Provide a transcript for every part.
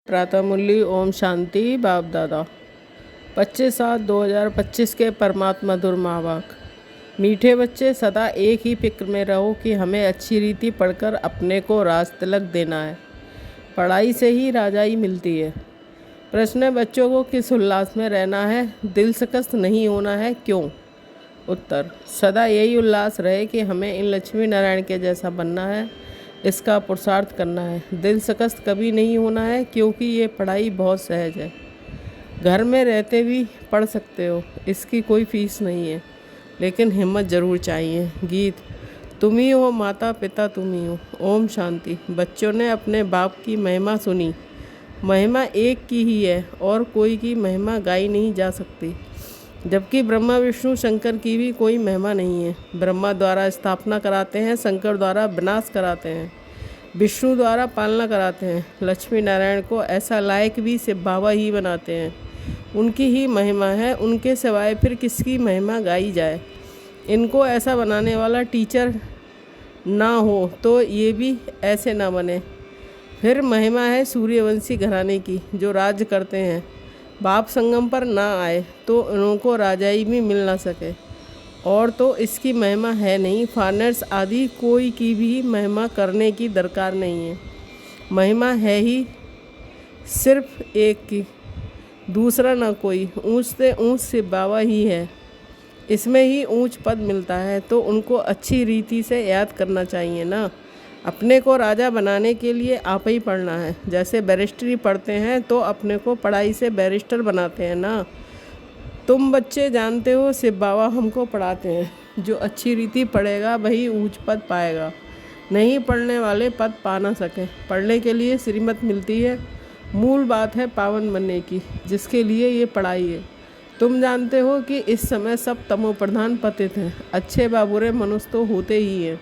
प्रातः मुरली ओम शांति बाप दादा 25/7/2025 के परमात्मा दुर्मावाक। मीठे बच्चे, सदा एक ही फिक्र में रहो कि हमें अच्छी रीति पढ़कर अपने को राज तिलक देना है। पढ़ाई से ही राजाई मिलती है। प्रश्न है, बच्चों को किस उल्लास में रहना है? दिल शिकस्त नहीं होना है, क्यों? उत्तर, सदा यही उल्लास रहे कि हमें इन लक्ष्मी नारायण के जैसा बनना है, इसका पुरुषार्थ करना है। दिल शिकस्त कभी नहीं होना है, क्योंकि ये पढ़ाई बहुत सहज है। घर में रहते भी पढ़ सकते हो, इसकी कोई फीस नहीं है, लेकिन हिम्मत ज़रूर चाहिए। गीत, तुम ही हो माता पिता, तुम ही हो। ओम शांति। बच्चों ने अपने बाप की महिमा सुनी। महिमा एक की ही है और कोई की महिमा गाई नहीं जा सकती, जबकि ब्रह्मा विष्णु शंकर की भी कोई महिमा नहीं है। ब्रह्मा द्वारा स्थापना कराते हैं, शंकर द्वारा विनाश कराते हैं, विष्णु द्वारा पालना कराते हैं। लक्ष्मी नारायण को ऐसा लायक भी शिव बाबा ही बनाते हैं। उनकी ही महिमा है, उनके सिवाय फिर किसकी महिमा गाई जाए? इनको ऐसा बनाने वाला टीचर ना हो तो ये भी ऐसे ना बने। फिर महिमा है सूर्यवंशी घराने की, जो राज्य करते हैं। बाप संगम पर ना आए तो उनको राजाई भी मिल ना सके, और तो इसकी महिमा है नहीं। फानर्स आदि कोई की भी महिमा करने की दरकार नहीं है। महिमा है ही सिर्फ एक की, दूसरा ना कोई। ऊंच से ऊंच शिव बाबा ही है, इसमें ही ऊंच पद मिलता है, तो उनको अच्छी रीति से याद करना चाहिए ना। अपने को राजा बनाने के लिए आप ही पढ़ना है। जैसे बैरिस्टरी पढ़ते हैं तो अपने को पढ़ाई से बैरिस्टर बनाते हैं ना। तुम बच्चे जानते हो शिव बाबा हमको पढ़ाते हैं, जो अच्छी रीति पढ़ेगा वही ऊंच पद पाएगा, नहीं पढ़ने वाले पद पा ना सके। पढ़ने के लिए श्रीमत मिलती है, मूल बात है पावन बनने की, जिसके लिए ये पढ़ाई है। तुम जानते हो कि इस समय सब तमो प्रधान पतित हैं। अच्छे व बुरे मनुष्य तो होते ही हैं।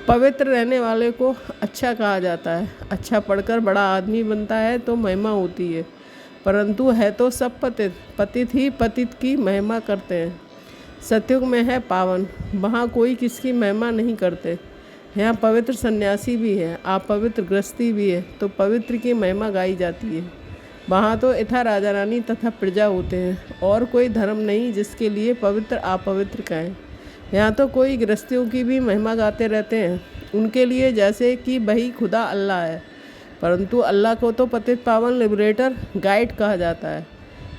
पवित्र रहने वाले को अच्छा कहा जाता है। अच्छा पढ़कर बड़ा आदमी बनता है तो महिमा होती है, परंतु है तो सब पतित। पतित ही पतित की महिमा करते हैं। सतयुग में है पावन, वहाँ कोई किसकी महिमा नहीं करते। यहाँ पवित्र सन्यासी भी है, आप पवित्र गृहस्थी भी है, तो पवित्र की महिमा गाई जाती है। वहाँ तो इथा राजा रानी तथा प्रजा होते हैं, और कोई धर्म नहीं जिसके लिए पवित्र अपवित्र कहें। यहाँ तो कोई गृहस्थियों की भी महिमा गाते रहते हैं, उनके लिए जैसे कि वही खुदा अल्लाह है, परंतु अल्लाह को तो पतित पावन लिबरेटर गाइड कहा जाता है।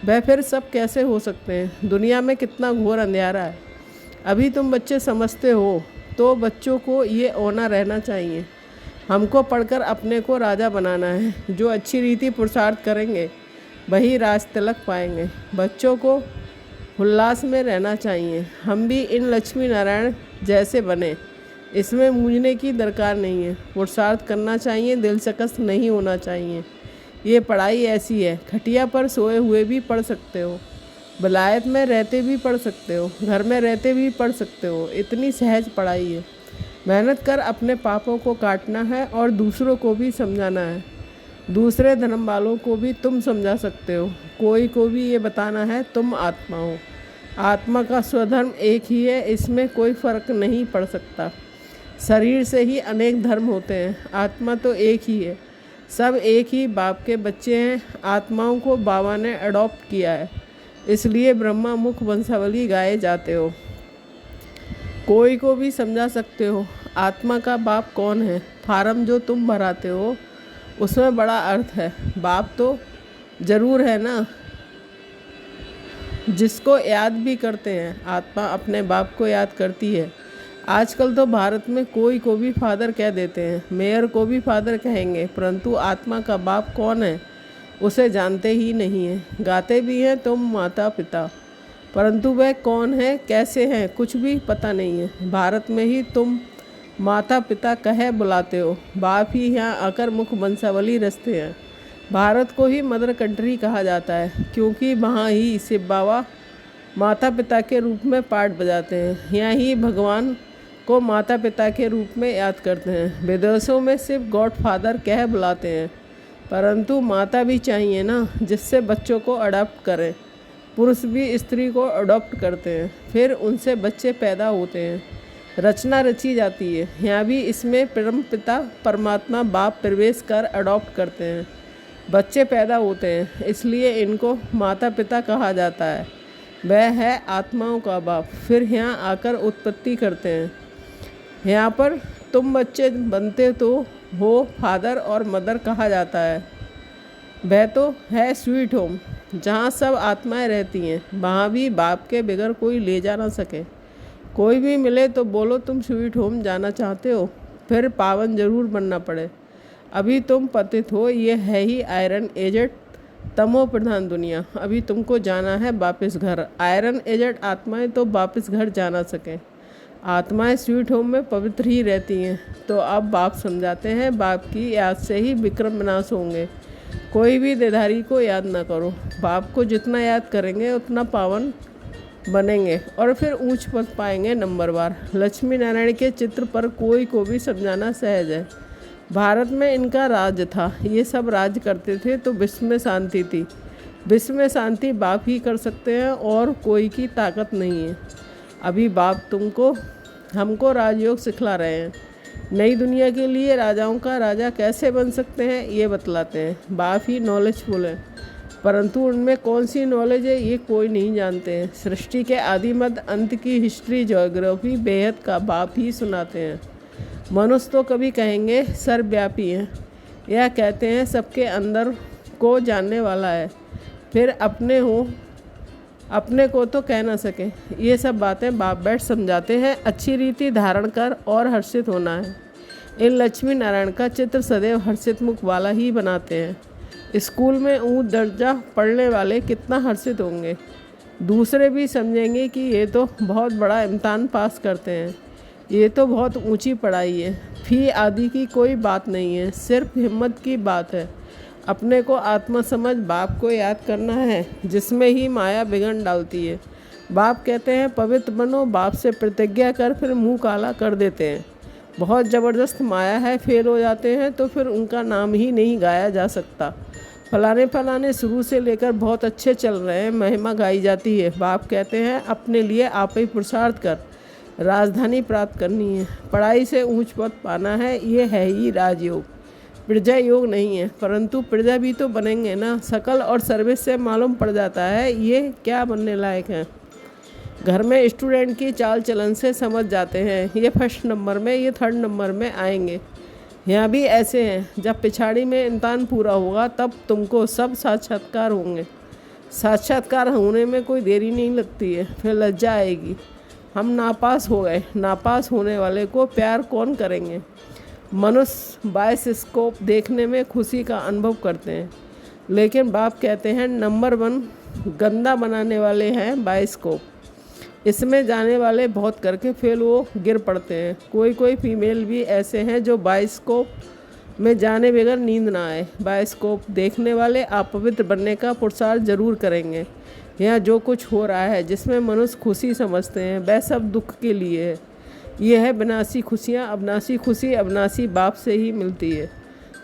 वह फिर सब कैसे हो सकते हैं? दुनिया में कितना घोर अंधेरा है। अभी तुम बच्चे समझते हो, तो बच्चों को ये होना रहना चाहिए। हमको पढ़कर अपने को राजा बनाना है। जो अच्छी रीति पुरुषार्थ करेंगे वही राज तिलक पाएंगे। बच्चों को उल्लास में रहना चाहिए। हम भी इन लक्ष्मी नारायण जैसे बने, इसमें मूझने की दरकार नहीं है। पुरुषार्थ करना चाहिए, दिल शिकस्त नहीं होना चाहिए। ये पढ़ाई ऐसी है, खटिया पर सोए हुए भी पढ़ सकते हो, विलायत में रहते भी पढ़ सकते हो, घर में रहते भी पढ़ सकते हो। इतनी सहज पढ़ाई है। मेहनत कर अपने पापों को काटना है और दूसरों को भी समझाना है। दूसरे धर्म वालों को भी तुम समझा सकते हो। कोई को भी ये बताना है तुम आत्मा हो। आत्मा का स्वधर्म एक ही है, इसमें कोई फ़र्क नहीं पड़ सकता। शरीर से ही अनेक धर्म होते हैं, आत्मा तो एक ही है। सब एक ही बाप के बच्चे हैं। आत्माओं को बाबा ने अडॉप्ट किया है, इसलिए ब्रह्मा मुख वंशावली गाए जाते हो। कोई को भी समझा सकते हो आत्मा का बाप कौन है। फार्म जो तुम भराते हो उसमें बड़ा अर्थ है। बाप तो ज़रूर है ना, जिसको याद भी करते हैं। आत्मा अपने बाप को याद करती है। आजकल तो भारत में कोई को भी फादर कह देते हैं, मेयर को भी फादर कहेंगे, परंतु आत्मा का बाप कौन है उसे जानते ही नहीं है। गाते भी हैं तुम माता पिता, परंतु वह कौन है, कैसे हैं, कुछ भी पता नहीं है। भारत में ही तुम माता पिता कहे बुलाते हो, बाप ही यहाँ आकर मुख वंशावली रचते हैं। भारत को ही मदर कंट्री कहा जाता है, क्योंकि वहाँ ही शिव बाबा माता पिता के रूप में पार्ट बजाते हैं। यहाँ ही भगवान को माता पिता के रूप में याद करते हैं। विदेशों में सिर्फ गॉड फादर कह बुलाते हैं, परंतु माता भी चाहिए ना, जिससे बच्चों को अडॉप्ट करें। पुरुष भी स्त्री को अडॉप्ट करते हैं, फिर उनसे बच्चे पैदा होते हैं। रचना रची जाती है। यहाँ भी इसमें परम पिता परमात्मा बाप प्रवेश कर अडॉप्ट करते हैं। बच्चे पैदा होते हैं, इसलिए इनको माता पिता कहा जाता है। वह है आत्माओं का बाप। फिर यहाँ आकर उत्पत्ति करते हैं। यहाँ पर तुम बच्चे बनते तो हो फादर और मदर कहा जाता है। वह तो है स्वीट होम, जहाँ सब आत्माएं रहती हैं। वहाँ भी बाप के बगैर कोई ले जा ना सके। कोई भी मिले तो बोलो तुम स्वीट होम जाना चाहते हो, फिर पावन जरूर बनना पड़े। अभी तुम पतित हो, ये है ही आयरन एजेड तमो प्रधान दुनिया। अभी तुमको जाना है वापस घर। आयरन एजेड आत्माएं तो वापस घर जाना सकें। आत्माएं स्वीट होम में पवित्र ही रहती हैं। तो अब बाप समझाते हैं, बाप की याद से ही विक्रम विनाश होंगे। कोई भी देधारी को याद ना करो। बाप को जितना याद करेंगे उतना पावन बनेंगे और फिर ऊंच पद पाएंगे नंबरवार। लक्ष्मी नारायण के चित्र पर कोई को भी समझाना सहज है। भारत में इनका राज्य था, ये सब राज्य करते थे तो विश्व में शांति थी। विश्व में शांति बाप ही कर सकते हैं और कोई की ताकत नहीं है। अभी बाप हमको राजयोग सिखला रहे हैं। नई दुनिया के लिए राजाओं का राजा कैसे बन सकते हैं ये बतलाते हैं। बाप ही नॉलेजफुल है, परंतु उनमें कौन सी नॉलेज है ये कोई नहीं जानते हैं। सृष्टि के आदि मध्य अंत की हिस्ट्री ज्योग्राफी बेहद का बाप ही सुनाते हैं। मनुष्य तो कभी कहेंगे सर्वव्यापी है, यह कहते हैं सबके अंदर को जानने वाला है, फिर अपने को तो कह ना सके। ये सब बातें बाप बैठ समझाते हैं। अच्छी रीति धारण कर और हर्षित होना है। इन लक्ष्मी नारायण का चित्र सदैव हर्षित मुख वाला ही बनाते हैं। स्कूल में ऊंच दर्जा पढ़ने वाले कितना हर्षित होंगे। दूसरे भी समझेंगे कि ये तो बहुत बड़ा इम्तहान पास करते हैं, ये तो बहुत ऊंची पढ़ाई है। फी आदि की कोई बात नहीं है, सिर्फ हिम्मत की बात है। अपने को आत्मा समझ बाप को याद करना है, जिसमें ही माया बिगड़ डालती है। बाप कहते हैं पवित्र बनो, बाप से प्रतिज्ञा कर, फिर मुंह काला कर देते हैं। बहुत ज़बरदस्त माया है, फेल हो जाते हैं तो फिर उनका नाम ही नहीं गाया जा सकता। फलाने शुरू से लेकर बहुत अच्छे चल रहे हैं, महिमा गाई जाती है। बाप कहते हैं अपने लिए आप ही पुरुषार्थ कर, राजधानी प्राप्त करनी है, पढ़ाई से ऊंच पद पाना है। ये है ही राजयोग, प्रजा योग नहीं है। परंतु प्रजा भी तो बनेंगे ना। शकल और सर्विस से मालूम पड़ जाता है ये क्या बनने लायक है। घर में स्टूडेंट की चाल चलन से समझ जाते हैं, ये फर्स्ट नंबर में, ये थर्ड नंबर में आएंगे। यहाँ भी ऐसे हैं। जब पिछाड़ी में इम्तहान पूरा होगा तब तुमको सब साक्षात्कार होंगे। साक्षात्कार होने में कोई देरी नहीं लगती है, फिर लज्जा आएगी। हम नापास हो गए, नापास होने वाले को प्यार कौन करेंगे। मनुष्य बायोस्कोप देखने में खुशी का अनुभव करते हैं, लेकिन बाप कहते हैं नंबर 1 गंदा बनाने वाले हैं बायोस्कोप। इसमें जाने वाले बहुत करके फेल वो गिर पड़ते हैं। कोई फीमेल भी ऐसे हैं जो बायोस्कोप में जाने बगैर नींद ना आए। बायोस्कोप देखने वाले अपवित्र बनने का पुरुषार्थ जरूर करेंगे। यहाँ जो कुछ हो रहा है जिसमें मनुष्य खुशी समझते हैं वह सब दुख के लिए है। ये है विनाशी खुशियाँ। अविनाशी खुशी अविनाशी बाप से ही मिलती है।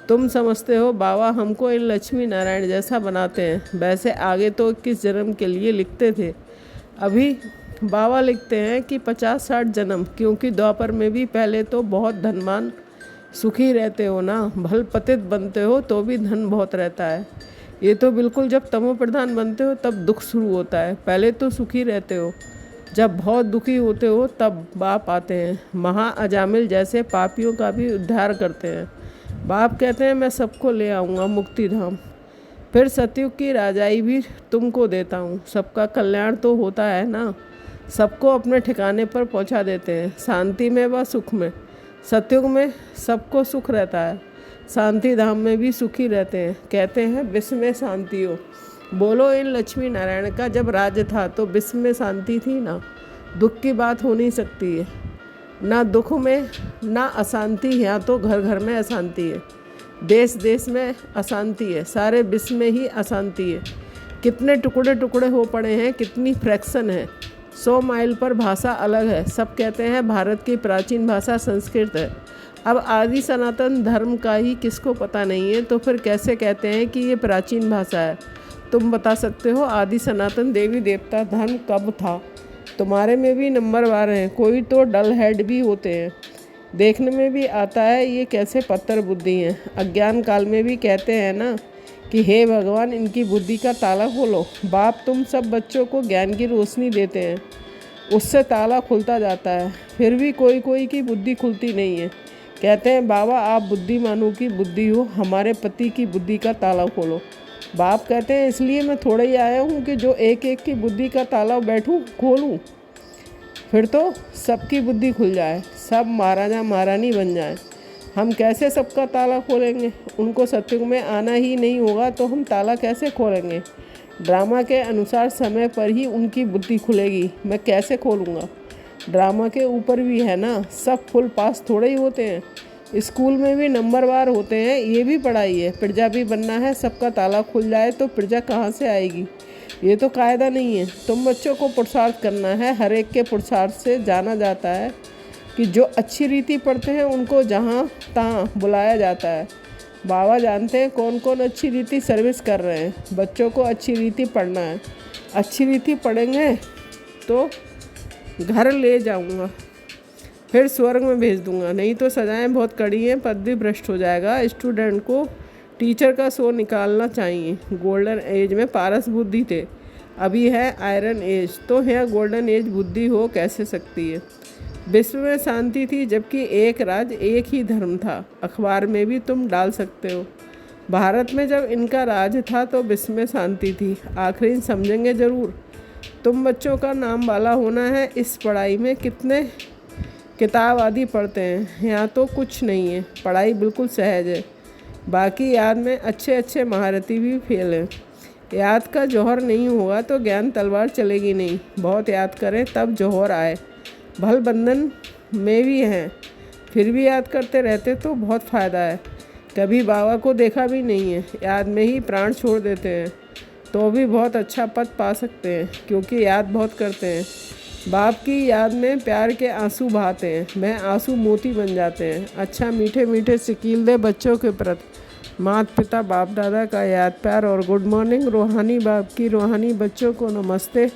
तुम समझते हो बाबा हमको इन लक्ष्मी नारायण जैसा बनाते हैं, वैसे आगे तो 21 जन्म के लिए लिखते थे। अभी बाबा लिखते हैं कि 50-60 जन्म, क्योंकि द्वापर में भी पहले तो बहुत धनवान सुखी रहते हो ना। भल पतित बनते हो तो भी धन बहुत रहता है। ये तो बिल्कुल जब तमो प्रधान बनते हो तब दुख शुरू होता है। पहले तो सुखी रहते हो, जब बहुत दुखी होते हो तब बाप आते हैं। महा अजामिल जैसे पापियों का भी उद्धार करते हैं। बाप कहते हैं मैं सबको ले आऊँगा मुक्ति धाम, फिर सतयुग की राजाई भी तुमको देता हूँ। सबका कल्याण तो होता है ना, सबको अपने ठिकाने पर पहुँचा देते हैं, शांति में व सुख में। सतयुग में सबको सुख रहता है, शांति धाम में भी सुखी रहते हैं। कहते हैं विश्व में शांति हो। बोलो इन लक्ष्मी नारायण का जब राज्य था तो विश्व में शांति थी ना। दुख की बात हो नहीं सकती है, ना दुख में ना अशांति। यहाँ तो घर घर में अशांति है, देश देश में अशांति है, सारे विश्व में ही अशांति है। कितने टुकड़े टुकड़े हो पड़े हैं, कितनी फ्रैक्शन है। 100 माइल पर भाषा अलग है। सब कहते हैं भारत की प्राचीन भाषा संस्कृत है। अब आदि सनातन धर्म का ही किसको पता नहीं है, तो फिर कैसे कहते हैं कि ये प्राचीन भाषा है। तुम बता सकते हो आदि सनातन देवी देवता धर्म कब था? तुम्हारे में भी नंबरवार हैं, कोई तो डल हेड भी होते हैं। देखने में भी आता है ये कैसे पत्थर बुद्धि हैं। अज्ञान काल में भी कहते हैं ना कि हे भगवान इनकी बुद्धि का ताला खोलो। बाप तुम सब बच्चों को ज्ञान की रोशनी देते हैं, उससे ताला खुलता जाता है, फिर भी कोई कोई की बुद्धि खुलती नहीं है। कहते हैं बाबा आप बुद्धिमानों की बुद्धि हो, हमारे पति की बुद्धि का ताला खोलो। बाप कहते हैं इसलिए मैं थोड़ा ही आया हूँ कि जो एक एक की बुद्धि का ताला बैठूँ खोलूँ, फिर तो सबकी बुद्धि खुल जाए, सब महाराजा महारानी बन जाए। हम कैसे सबका ताला खोलेंगे? उनको सत्युग में आना ही नहीं होगा तो हम ताला कैसे खोलेंगे? ड्रामा के अनुसार समय पर ही उनकी बुद्धि खुलेगी, मैं कैसे खोलूँगा? ड्रामा के ऊपर भी है ना, सब फुल पास थोड़े ही होते हैं। स्कूल में भी नंबरवार होते हैं, ये भी पढ़ाई है। प्रजा भी बनना है, सबका ताला खुल जाए तो प्रजा कहाँ से आएगी? ये तो कायदा नहीं है। तुम बच्चों को पुरुषार्थ करना है, हर एक के पुरुषार्थ से जाना जाता है कि जो अच्छी रीति पढ़ते हैं उनको जहाँ तहाँ बुलाया जाता है। बाबा जानते हैं कौन कौन अच्छी रीति सर्विस कर रहे हैं। बच्चों को अच्छी रीति पढ़ना है, अच्छी रीति पढ़ेंगे तो घर ले जाऊंगा, फिर स्वर्ग में भेज दूंगा। नहीं तो सजाएं बहुत कड़ी हैं, पद भी भ्रष्ट हो जाएगा। स्टूडेंट को टीचर का शो निकालना चाहिए। गोल्डन एज में पारस बुद्धि थे, अभी है आयरन एज, तो यहाँ गोल्डन एज बुद्धि हो कैसे सकती है? विश्व में शांति थी जबकि एक राज एक ही धर्म था। अखबार में भी तुम डाल सकते हो। भारत में जब इनका राज था तो विश्व में शांति थी। आखिरी समझेंगे ज़रूर। तुम बच्चों का नाम वाला होना है। इस पढ़ाई में कितने किताब आदि पढ़ते हैं, यहाँ तो कुछ नहीं है। पढ़ाई बिल्कुल सहज है, बाकी याद में अच्छे अच्छे महारथी भी फेल हैं। याद का जौहर नहीं होगा तो ज्ञान तलवार चलेगी नहीं। बहुत याद करें तब जौहर आए। भल बंधन में भी हैं, फिर भी याद करते रहते तो बहुत फ़ायदा है। कभी बाबा को देखा भी नहीं है, याद में ही प्राण छोड़ देते हैं तो भी बहुत अच्छा पद पा सकते हैं, क्योंकि याद बहुत करते हैं। बाप की याद में प्यार के आंसू बहाते हैं, मैं आंसू मोती बन जाते हैं। अच्छा मीठे मीठे सिकील दे बच्चों के प्रति। माता पिता बाप दादा का याद प्यार और गुड मॉर्निंग। रूहानी बाप की रूहानी बच्चों को नमस्ते।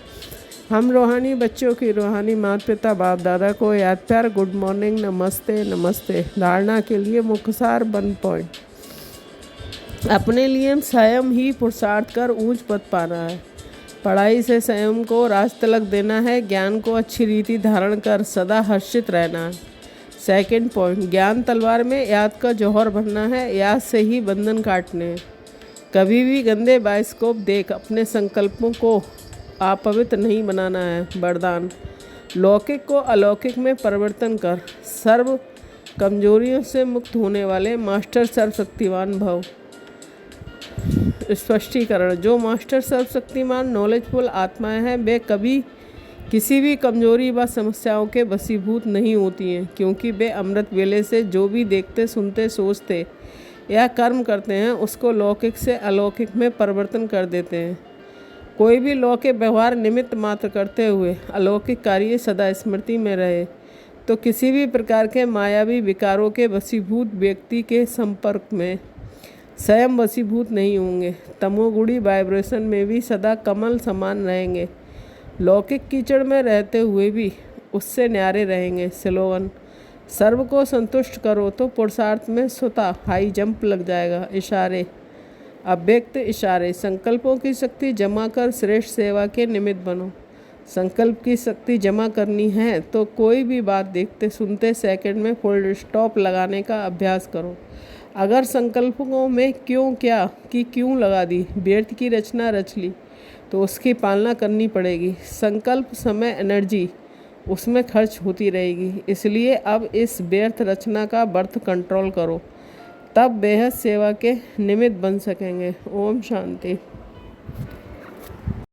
हम रूहानी बच्चों की रूहानी माता पिता बाप दादा को याद प्यार गुड मॉर्निंग नमस्ते नमस्ते। धारणा के लिए मुख्य सार 1 पॉइंट। अपने लिए स्वयं ही पुरुषार्थ कर ऊंच पद पाना है। पढ़ाई से स्वयं को राज तिलक देना है। ज्ञान को अच्छी रीति धारण कर सदा हर्षित रहना है। 2 पॉइंट, ज्ञान तलवार में याद का जौहर बनना है। याद से ही बंधन काटने हैं। कभी भी गंदे बाइस्कोप देख अपने संकल्पों को अपवित्र नहीं बनाना है। वरदान, लौकिक को अलौकिक में परिवर्तन कर सर्व कमजोरियों से मुक्त होने वाले मास्टर सर्वशक्तिमान भव। स्पष्टीकरण, जो मास्टर सर्वशक्तिमान नॉलेजफुल आत्माएं हैं वे कभी किसी भी कमजोरी व समस्याओं के वशीभूत नहीं होती हैं, क्योंकि वे अमृत वेले से जो भी देखते सुनते सोचते या कर्म करते हैं उसको लौकिक से अलौकिक में परिवर्तन कर देते हैं। कोई भी लौकिक व्यवहार निमित्त मात्र करते हुए अलौकिक कार्य सदा स्मृति में रहे तो किसी भी प्रकार के मायावी विकारों के वशीभूत व्यक्ति के संपर्क में स्वयं वशीभूत नहीं होंगे। तमोगुणी वाइब्रेशन में भी सदा कमल समान रहेंगे। लौकिक कीचड़ में रहते हुए भी उससे न्यारे रहेंगे। स्लोगन, सर्व को संतुष्ट करो तो पुरुषार्थ में स्वतः हाई जंप लग जाएगा। इशारे, अव्यक्त इशारे, संकल्पों की शक्ति जमा कर श्रेष्ठ सेवा के निमित्त बनो। संकल्प की शक्ति जमा करनी है तो कोई भी बात देखते सुनते सेकंड में फुल स्टॉप लगाने का अभ्यास करो। अगर संकल्पों में क्यों क्या कि क्यों लगा दी, व्यर्थ की रचना रच ली तो उसकी पालना करनी पड़ेगी। संकल्प समय एनर्जी उसमें खर्च होती रहेगी, इसलिए अब इस व्यर्थ रचना का बर्थ कंट्रोल करो, तब बेहद सेवा के निमित्त बन सकेंगे। ओम शांति।